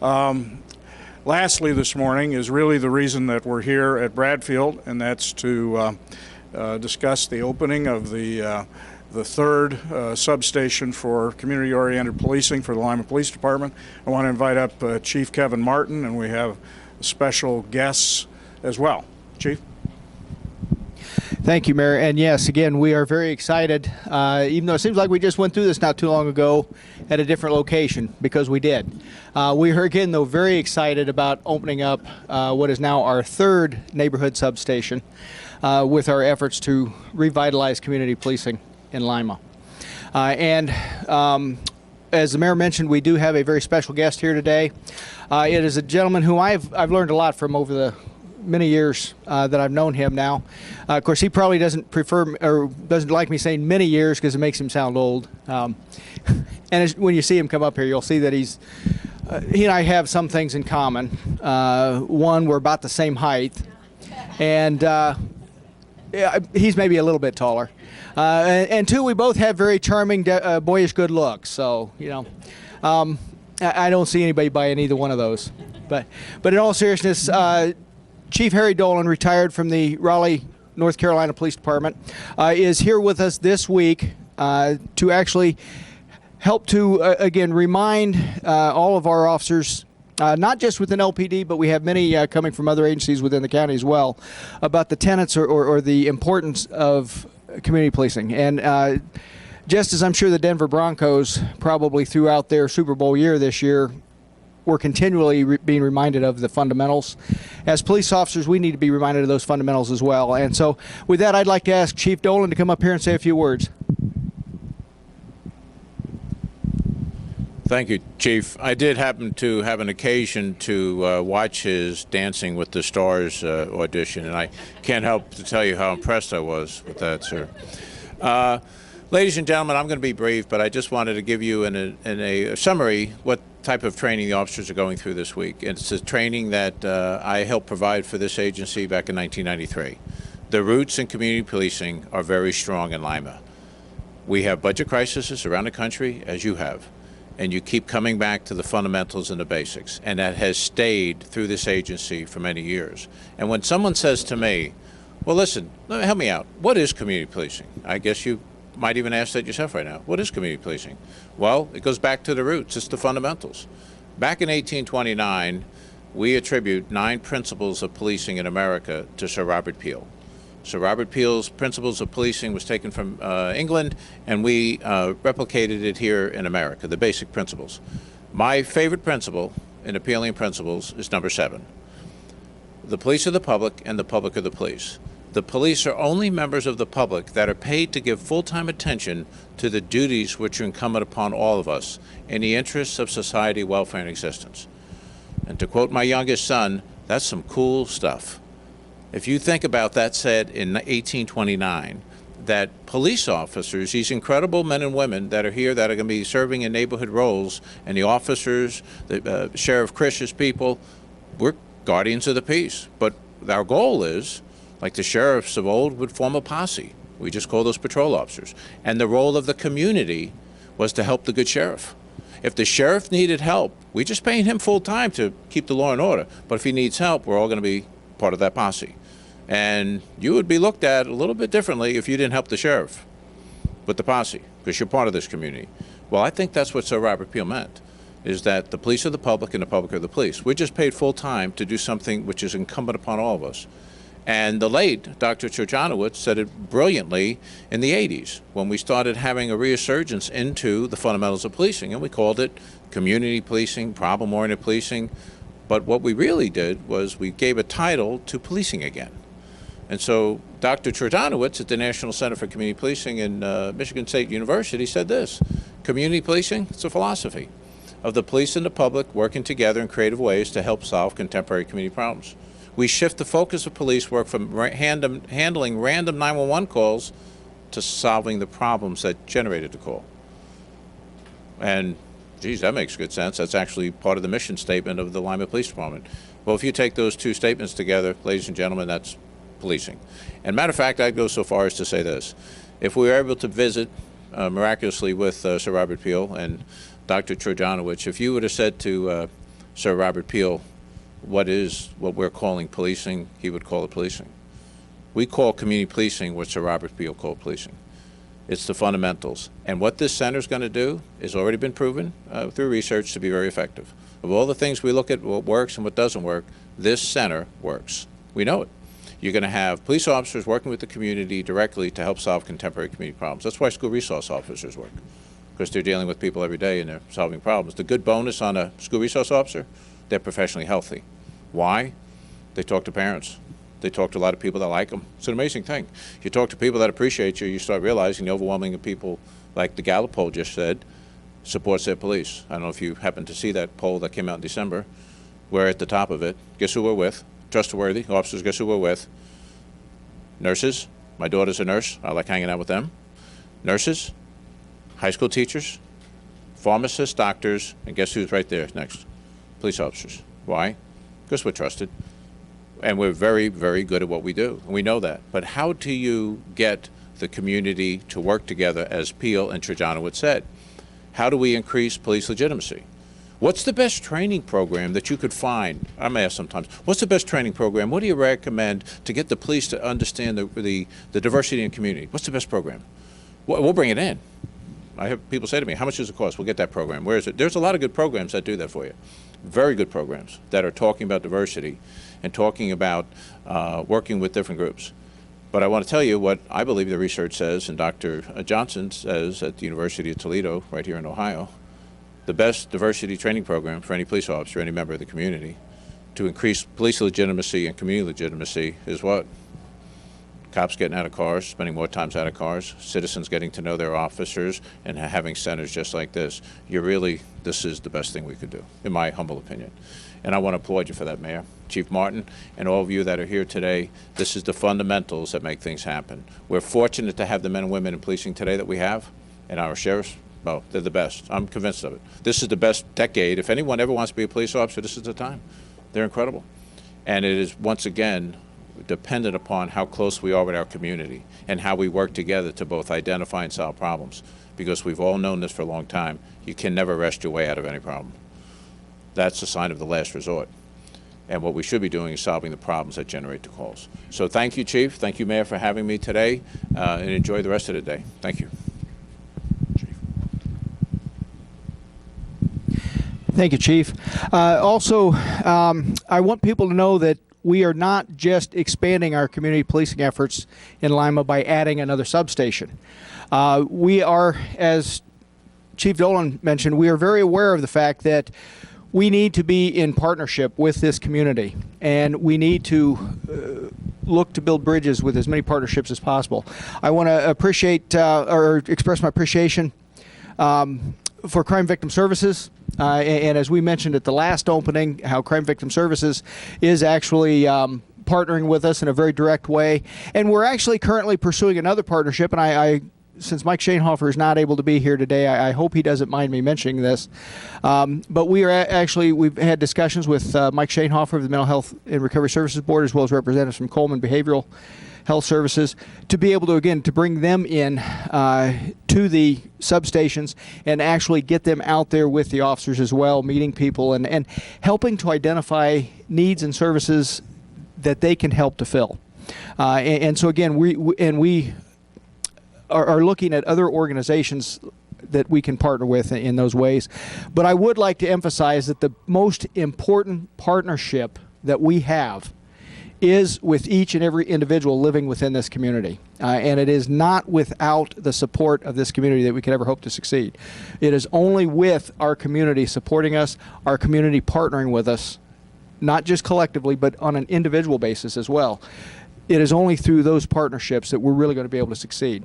Lastly this morning is really the reason that we're here at Bradfield, and that's to discuss the opening of the third substation for community-oriented policing for the Lima Police Department. I want to invite up Chief Kevin Martin, and we have special guests as well. Chief? Thank you, Mayor. And yes, again, we are very excited, even though it seems like we just went through this not too long ago at a different location, because we did. We are, again, though, very excited about opening up what is now our third neighborhood substation with our efforts to revitalize community policing in Lima. As the mayor mentioned, we do have a very special guest here today. It is a gentleman who I've learned a lot from over the many years that I've known him now. Of course, he probably doesn't prefer or doesn't like me saying many years because it makes him sound old. And when you see him come up here, you'll see that he and I have some things in common. One, we're about the same height, and he's maybe a little bit taller. And two, we both have very charming, boyish good looks. So, you know, I don't see anybody buying either one of those. But in all seriousness, Chief Harry Dolan, retired from the Raleigh, North Carolina Police Department, is here with us this week to actually help to, again, remind all of our officers, not just within LPD, but we have many coming from other agencies within the county as well, about the tenets or the importance of community policing. And just as I'm sure the Denver Broncos probably throughout their Super Bowl year this year we're continually being reminded of the fundamentals. As police officers, we need to be reminded of those fundamentals as well. And so with that, I'd like to ask Chief Dolan to come up here and say a few words. Thank you, Chief. I did happen to have an occasion to watch his Dancing with the Stars audition, and I can't help to tell you how impressed I was with that, sir. Ladies and gentlemen, I'm going to be brief, but I just wanted to give you in a summary what type of training the officers are going through this week. It's a training that I helped provide for this agency back in 1993. The roots in community policing are very strong in Lima. We have budget crises around the country, as you have, and you keep coming back to the fundamentals and the basics, and that has stayed through this agency for many years. And when someone says to me, well, listen, help me out, what is community policing? I guess you might even ask that yourself right now. What is community policing? Well, it goes back to the roots. It's the fundamentals. Back in 1829, we attribute 9 principles of policing in America to Sir Robert Peel. Sir Robert Peel's principles of policing was taken from England, and we replicated it here in America, the basic principles. My favorite principle in appealing principles is number 7. The police are the public, and the public are the police. The police are only members of the public that are paid to give full-time attention to the duties which are incumbent upon all of us in the interests of society, welfare, and existence. And to quote my youngest son, that's some cool stuff. If you think about that said in 1829, that police officers, these incredible men and women that are here that are going to be serving in neighborhood roles, and the officers, the Sheriff Crish's people, we're guardians of the peace. But our goal is, like the sheriffs of old would form a posse. We just call those patrol officers. And the role of the community was to help the good sheriff. If the sheriff needed help, we just paying him full time to keep the law and order. But if he needs help, we're all going to be part of that posse. And you would be looked at a little bit differently if you didn't help the sheriff with the posse, because you're part of this community. Well, I think that's what Sir Robert Peel meant, is that the police are the public and the public are the police. We're just paid full time to do something which is incumbent upon all of us. And the late Dr. Trojanowicz said it brilliantly in the 80s when we started having a resurgence into the fundamentals of policing, and we called it community policing, problem-oriented policing. But what we really did was we gave a title to policing again. And so Dr. Trojanowicz at the National Center for Community Policing in Michigan State University said this: community policing, it's a philosophy of the police and the public working together in creative ways to help solve contemporary community problems. We shift the focus of police work from handling random 911 calls to solving the problems that generated the call. And geez, that makes good sense. That's actually part of the mission statement of the Lima Police Department. Well, if you take those two statements together, ladies and gentlemen, that's policing. And matter of fact, I'd go so far as to say this: if we were able to visit miraculously with Sir Robert Peel and Dr. Trojanowicz, if you would have said to Sir Robert Peel what we're calling policing, he would call it policing. We call community policing what Sir Robert Peel called policing. It's the fundamentals. And what this center is going to do has already been proven through research to be very effective. Of all the things we look at, what works and what doesn't work, this center works. We know it. You're going to have police officers working with the community directly to help solve contemporary community problems. That's why school resource officers work, because they're dealing with people every day and they're solving problems. The good bonus on a school resource officer, they're professionally healthy. Why? They talk to parents. They talk to a lot of people that like them. It's an amazing thing. You talk to people that appreciate you, you start realizing the overwhelming of people, like the Gallup poll just said, supports their police. I don't know if you happened to see that poll that came out in December. We're at the top of it. Guess who we're with? Trustworthy officers. Guess who we're with? Nurses. My daughter's a nurse. I like hanging out with them. Nurses, high school teachers, pharmacists, doctors, and guess who's right there next? Police officers. Why? Because we're trusted. And we're very, very good at what we do. And we know that. But how do you get the community to work together, as Peel and Trajano had said? How do we increase police legitimacy? What's the best training program that you could find? I'm asked sometimes, what's the best training program? What do you recommend to get the police to understand the diversity in the community? What's the best program? We'll bring it in. I have people say to me, how much does it cost? We'll get that program. Where is it? There's a lot of good programs that do that for you. Very good programs that are talking about diversity and talking about working with different groups. But I want to tell you what I believe the research says, and Dr. Johnson says at the University of Toledo, right here in Ohio, the best diversity training program for any police officer, any member of the community, to increase police legitimacy and community legitimacy is what? Cops getting out of cars, spending more times out of cars, citizens getting to know their officers, and having centers just like this. This is the best thing we could do, in my humble opinion. And I want to applaud you for that, Mayor, Chief Martin, and all of you that are here today. This is the fundamentals that make things happen. We're fortunate to have the men and women in policing today that we have, and our sheriffs. Well, they're the best. I'm convinced of it. This is the best decade. If anyone ever wants to be a police officer, this is the time. They're incredible. And it is, once again, dependent upon how close we are with our community and how we work together to both identify and solve problems. Because we've all known this for a long time. You can never wrest your way out of any problem. That's a sign of the last resort. And what we should be doing is solving the problems that generate the calls. So thank you, Chief. Thank you, Mayor, for having me today. And enjoy the rest of the day. Thank you. Thank you, Chief. Also, I want people to know that we are not just expanding our community policing efforts in Lima by adding another substation. We are, as Chief Dolan mentioned, we are very aware of the fact that we need to be in partnership with this community, and we need to look to build bridges with as many partnerships as possible. I want to appreciate or express my appreciation for Crime Victim Services. And as we mentioned at the last opening, how Crime Victim Services is actually partnering with us in a very direct way. And we're actually currently pursuing another partnership, and since Mike Shanehofer is not able to be here today, I hope he doesn't mind me mentioning this. But we've had discussions with Mike Shanehofer of the Mental Health and Recovery Services Board, as well as representatives from Coleman Behavioral Health Services, to be able to, again, to bring them in to the substations and actually get them out there with the officers as well, meeting people and helping to identify needs and services that they can help to fill. And so again, we are looking at other organizations that we can partner with in those ways. But I would like to emphasize that the most important partnership that we have is with each and every individual living within this community. And it is not without the support of this community that we could ever hope to succeed. It is only with our community supporting us, our community partnering with us, not just collectively, but on an individual basis as well. It is only through those partnerships that we're really going to be able to succeed.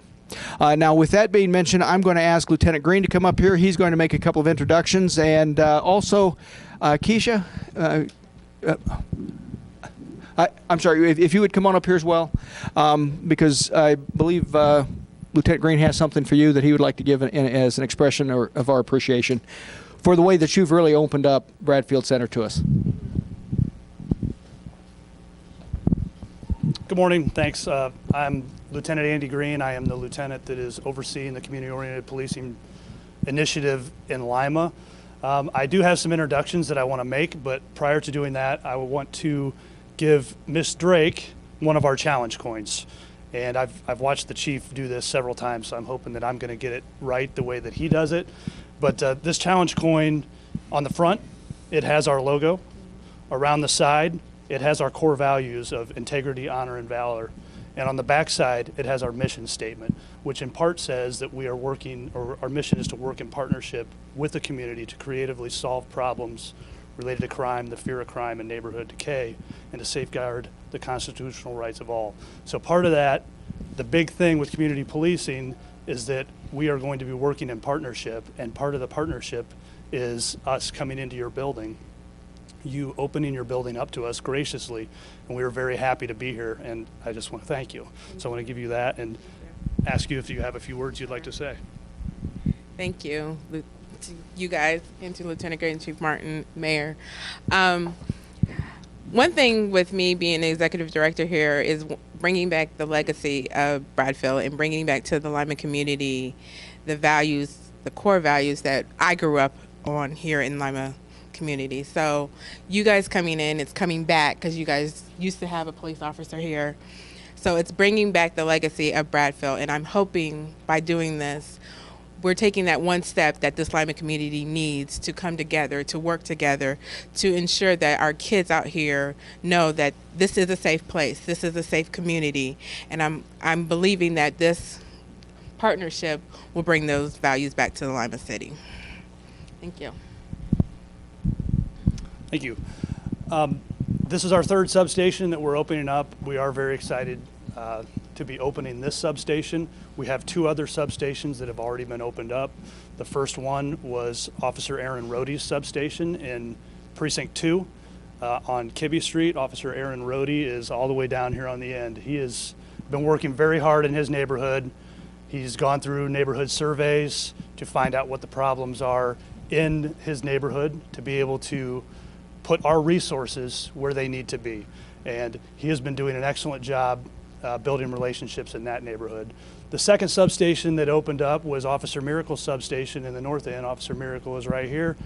Now, with that being mentioned, I'm going to ask Lieutenant Green to come up here. He's going to make a couple of introductions. And also, Keisha, I'm sorry, if you would come on up here as well, because I believe Lieutenant Green has something for you that he would like to give as an expression of our appreciation for the way that you've really opened up Bradfield Center to us. Good morning. Thanks. I'm Lieutenant Andy Green. I am the lieutenant that is overseeing the community-oriented policing initiative in Lima. I do have some introductions that I want to make, but prior to doing that, I want to give Miss Drake one of our challenge coins. And I've watched the chief do this several times, so I'm hoping that I'm going to get it right the way that he does it. But this challenge coin, on the front, it has our logo. Around the side, it has our core values of integrity, honor, and valor. And on the back side, it has our mission statement, which in part says that we are working, or our mission is to work in partnership with the community to creatively solve problems related to crime, the fear of crime, and neighborhood decay, and to safeguard the constitutional rights of all. So part of that, the big thing with community policing is that we are going to be working in partnership, and part of the partnership is us coming into your building, you opening your building up to us graciously, and we are very happy to be here, and I just want to thank you. So I want to give you that and ask you if you have a few words you'd like to say. Thank you to you guys, and to Lieutenant Gray and Chief Martin, Mayor. One thing with me being the executive director here is bringing back the legacy of Bradfield and bringing back to the Lima community the values, the core values that I grew up on here in Lima community. So you guys coming in, it's coming back because you guys used to have a police officer here. So it's bringing back the legacy of Bradfield, and I'm hoping by doing this, we're taking that one step that this Lima community needs to come together, to work together, to ensure that our kids out here know that this is a safe place, this is a safe community, and I'm believing that this partnership will bring those values back to the Lima City. Thank you. Thank you. This is our third substation that we're opening up. We are very excited to be opening this substation. We have two other substations that have already been opened up. The first one was Officer Aaron Rohde's substation in Precinct 2 on Kibbe Street. Officer Aaron Rohde is all the way down here on the end. He has been working very hard in his neighborhood. He's gone through neighborhood surveys to find out what the problems are in his neighborhood to be able to put our resources where they need to be. And he has been doing an excellent job building relationships in that neighborhood. The second substation that opened up was Officer Miracle's substation in the north end. Officer Miracle is right here.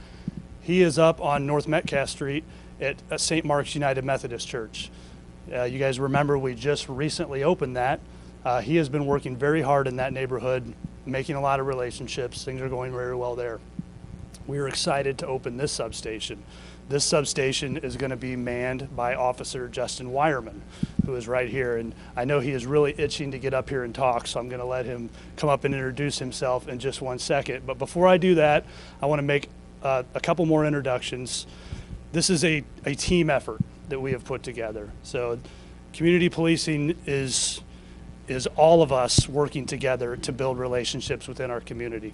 He is up on North Metcalf Street at St. Mark's United Methodist Church. You guys remember we just recently opened that. He has been working very hard in that neighborhood, making a lot of relationships. Things are going very well there. We are excited to open this substation. This substation is going to be manned by Officer Justin Wireman, who is right here. And I know he is really itching to get up here and talk, so I'm going to let him come up and introduce himself in just 1 second. But before I do that, I want to make a couple more introductions. This is a team effort that we have put together. So community policing is all of us working together to build relationships within our community.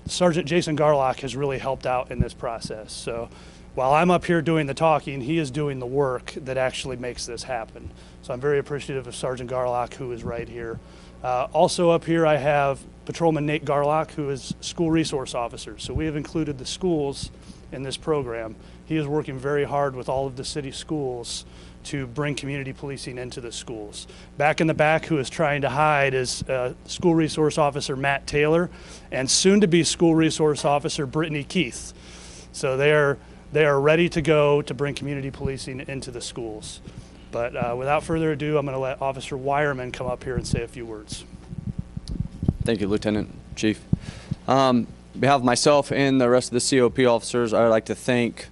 Sergeant Jason Garlock has really helped out in this process. So while I'm up here doing the talking, he is doing the work that actually makes this happen. So I'm very appreciative of Sergeant Garlock, who is right here. Also up here I have Patrolman Nate Garlock, who is School Resource Officer. So we have included the schools in this program. He is working very hard with all of the city schools to bring community policing into the schools. Back in the back, who is trying to hide, is School Resource Officer Matt Taylor and soon-to-be School Resource Officer Brittany Keith. So they are ready to go to bring community policing into the schools. But without further ado, I'm going to let Officer Wireman come up here and say a few words. Thank you, Lieutenant Chief. On behalf of myself and the rest of the COP officers, I would like to thank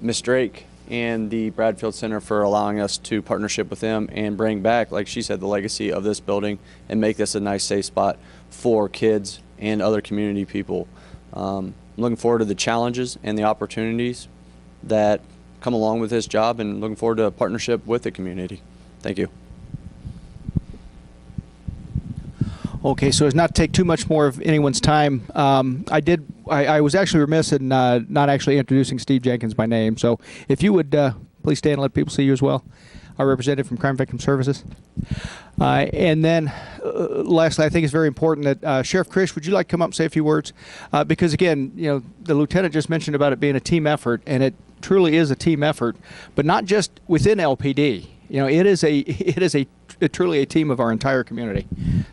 Ms. Drake and the Bradfield Center for allowing us to partnership with them and bring back, like she said, the legacy of this building and make this a nice, safe spot for kids and other community people. I'm looking forward to the challenges and the opportunities that come along with this job, and looking forward to a partnership with the community. Thank you. Okay, so as not to take too much more of anyone's time, I was actually remiss in not actually introducing Steve Jenkins by name. So if you would please stand and let people see you as well. Our representative from Crime Victim Services. And then lastly, I think it's very important that Sheriff Crish, would you like to come up and say a few words? Because again, you know, the lieutenant just mentioned about it being a team effort, and it truly is a team effort, but not just within LPD. You know, it is truly a team of our entire community.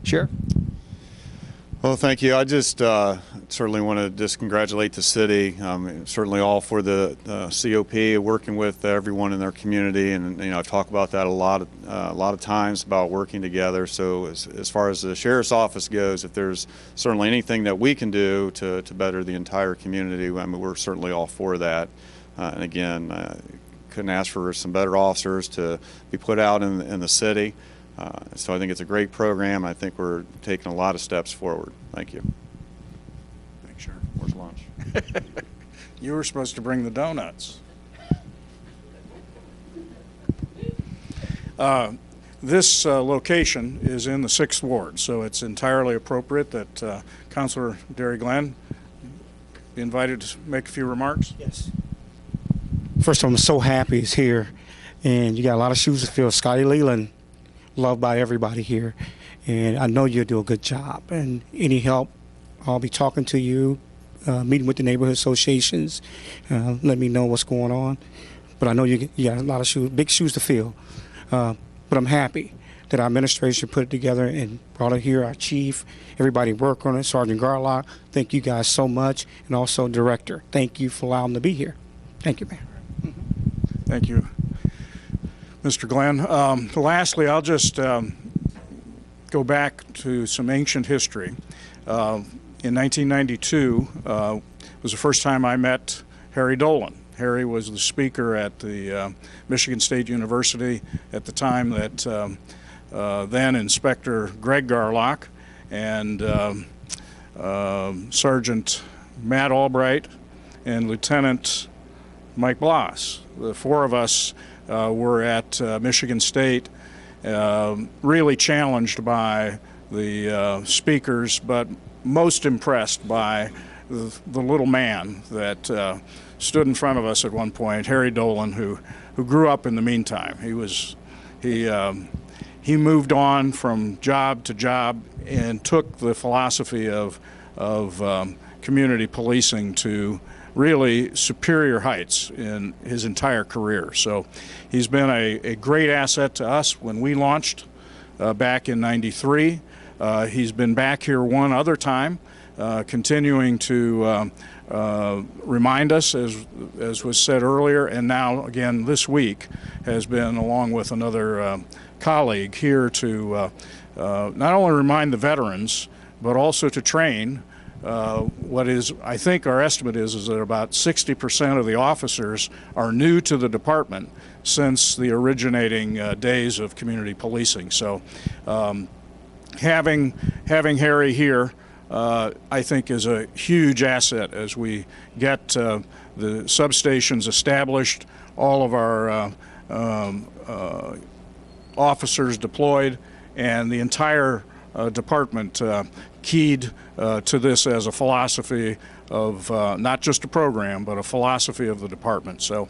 Sheriff? Well, thank you. I just to certainly want to just congratulate the city. Certainly all for the COP, working with everyone in their community, and I've talked about that a lot of times about working together. So as far as the sheriff's office goes, if there's certainly anything that we can do to better the entire community, I mean, we're certainly all for that. And again, couldn't ask for some better officers to be put out in the city. So I think it's a great program. I think we're taking a lot of steps forward. Thank you. Thanks, Sheriff. Where's lunch? You were supposed to bring the donuts. This location is in the 6th Ward, so it's entirely appropriate that Councilor Derry Glenn be invited to make a few remarks. Yes. First of all, I'm so happy he's here, and you got a lot of shoes to fill. Scotty Leland, loved by everybody here, and I know you'll do a good job. And any help, I'll be talking to you, meeting with the neighborhood associations, let me know what's going on. But I know you got a lot of shoes, big shoes to fill. But I'm happy that our administration put it together and brought it here. Our chief, everybody worked on it. Sergeant Garlock, thank you guys so much, and also Director, thank you for allowing me to be here. Thank you, Mayor. Thank you, Mr. Glenn. Lastly, I'll just go back to some ancient history. In 1992 was the first time I met Harry Dolan. Harry was the speaker at the Michigan State University at the time that then Inspector Greg Garlock and Sergeant Matt Albright and Lieutenant Mike Bloss. The four of us were at Michigan State, really challenged by the speakers, but most impressed by the little man that stood in front of us at one point, Harry Dolan, who grew up in the meantime. He moved on from job to job and took the philosophy of community policing to really superior heights in his entire career. So he's been a great asset to us when we launched back in '93. He's been back here one other time, continuing to remind us, as was said earlier, and now again this week has been, along with another colleague, here to not only remind the veterans, but also to train what is, I think our estimate is that about 60% of the officers are new to the department since the originating days of community policing. So having Harry here, I think, is a huge asset as we get the substations established, all of our officers deployed, and the entire department keyed to this as a philosophy of not just a program, but a philosophy of the department. So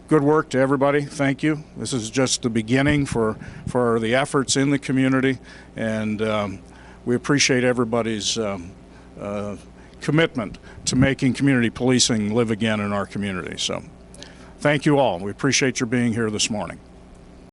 good work to everybody. Thank you. This is just the beginning for the efforts in the community, and we appreciate everybody's commitment to making community policing live again in our community. So thank you all. We appreciate your being here this morning.